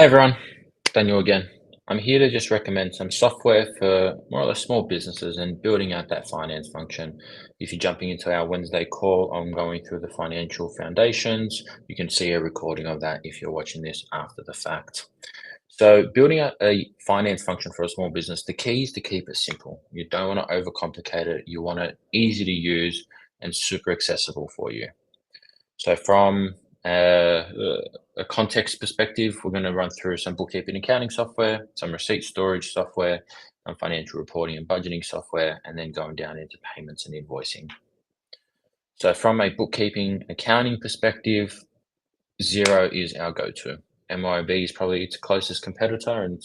Hi everyone, Daniel again. I'm here to just recommend some software for more or less small businesses and building out that finance function. If you're jumping into our Wednesday call, I'm going through the financial foundations. You can see a recording of that if you're watching this after the fact. So building out a finance function for a small business, the key is to keep it simple. You don't want to overcomplicate it. You want it easy to use and super accessible for you. So from a context perspective, we're going to run through some bookkeeping and accounting software, some receipt storage software, and financial reporting and budgeting software, and then going down into payments and invoicing. So from a bookkeeping accounting perspective, Xero is our go-to. MYOB is probably its closest competitor, and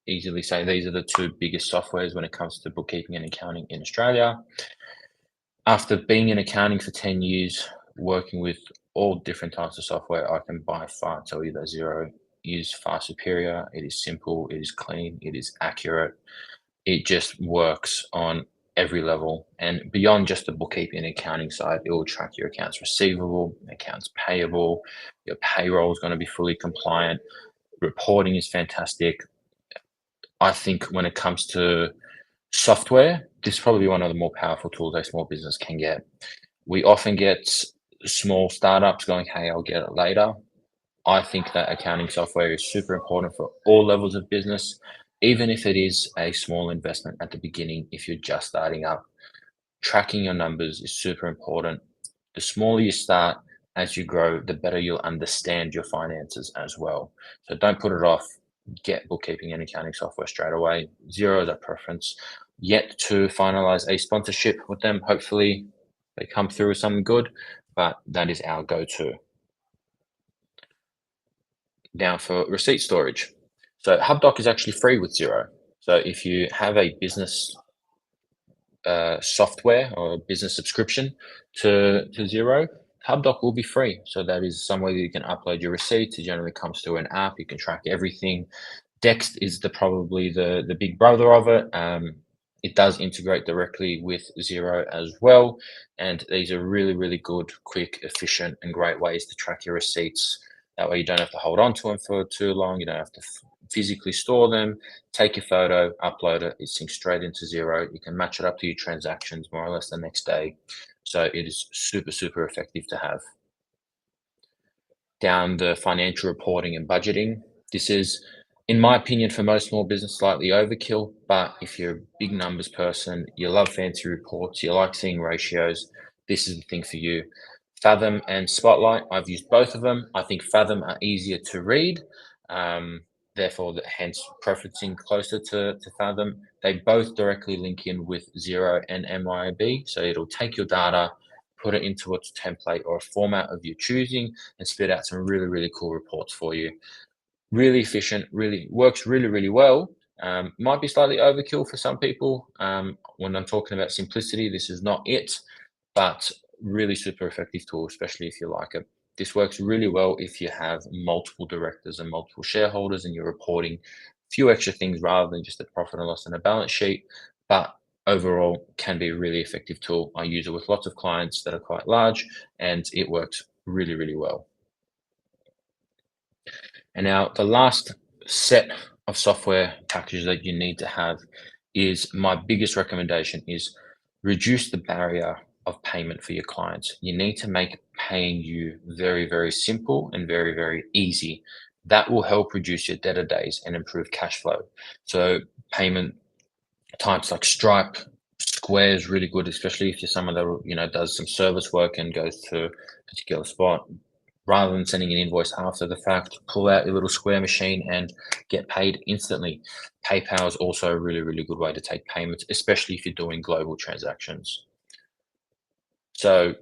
easily say these are the two biggest softwares when it comes to bookkeeping and accounting in Australia. After being in accounting for 10 years, working with all different types of software, I can by far tell you that Xero is far superior. It is simple, it is clean, it is accurate. It just works on every level. And beyond just the bookkeeping and accounting side, it will track your accounts receivable, accounts payable, your payroll is going to be fully compliant. Reporting is fantastic. I think when it comes to software, this is probably one of the more powerful tools a small business can get. We often get small startups going, hey, I'll get it later. I think that accounting software is super important for all levels of business, even if it is a small investment at the beginning, if you're just starting up. Tracking your numbers is super important. The smaller you start, as you grow, the better you'll understand your finances as well. So don't put it off. Get bookkeeping and accounting software straight away. Xero is our preference. Yet to finalize a sponsorship with them. Hopefully, they come through with something good, but that is our go-to. Now for receipt storage. So HubDoc is actually free with Xero. So if you have a business software or a business subscription to Xero, HubDoc will be free. So that is some way that you can upload your receipts. It generally comes through an app. You can track everything. Dext is probably the big brother of it. It does integrate directly with Xero as well. And these are really, really good, quick, efficient, and great ways to track your receipts. That way you don't have to hold on to them for too long. You don't have to physically store them. Take your photo, upload it. It syncs straight into Xero. You can match it up to your transactions more or less the next day. So it is super, super effective to have. Down the financial reporting and budgeting. This is, in my opinion, for most small business, slightly overkill. But if you're a big numbers person, you love fancy reports, you like seeing ratios, this is the thing for you. Fathom and Spotlight, I've used both of them. I think Fathom are easier to read, therefore, hence preferencing closer to Fathom. They both directly link in with Xero and MYOB, so it'll take your data, put it into a template or a format of your choosing, and spit out some really, really cool reports for you. Really efficient, really works really, really well. Might be slightly overkill for some people. When I'm talking about simplicity, this is not it, but really super effective tool, especially if you like it. This works really well if you have multiple directors and multiple shareholders and you're reporting a few extra things rather than just a profit and loss and a balance sheet. But overall, can be a really effective tool. I use it with lots of clients that are quite large, and it works really, really well. And now the last set of software packages that you need to have is my biggest recommendation is reduce the barrier of payment for your clients. You need to make paying you very, very simple and very, very easy. That will help reduce your debtor days and improve cash flow. So payment types like Stripe, Square is really good, especially if you're someone that does some service work and goes to a particular spot. Rather than sending an invoice after the fact, pull out your little Square machine and get paid instantly. PayPal is also a really, really good way to take payments, especially if you're doing global transactions. So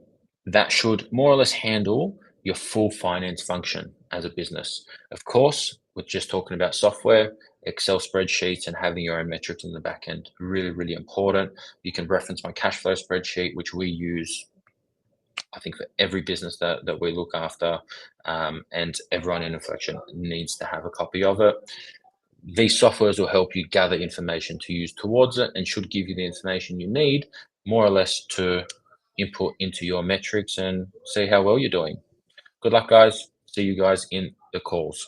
that should more or less handle your full finance function as a business. Of course, we're just talking about software, Excel spreadsheets, and having your own metrics in the back end. Really, really important. You can reference my cash flow spreadsheet, which we use, I think, for every business that we look after, and everyone in Inflection needs to have a copy of it. These softwares will help you gather information to use towards it and should give you the information you need more or less to input into your metrics and see how well you're doing. Good luck, guys. See you guys in the calls.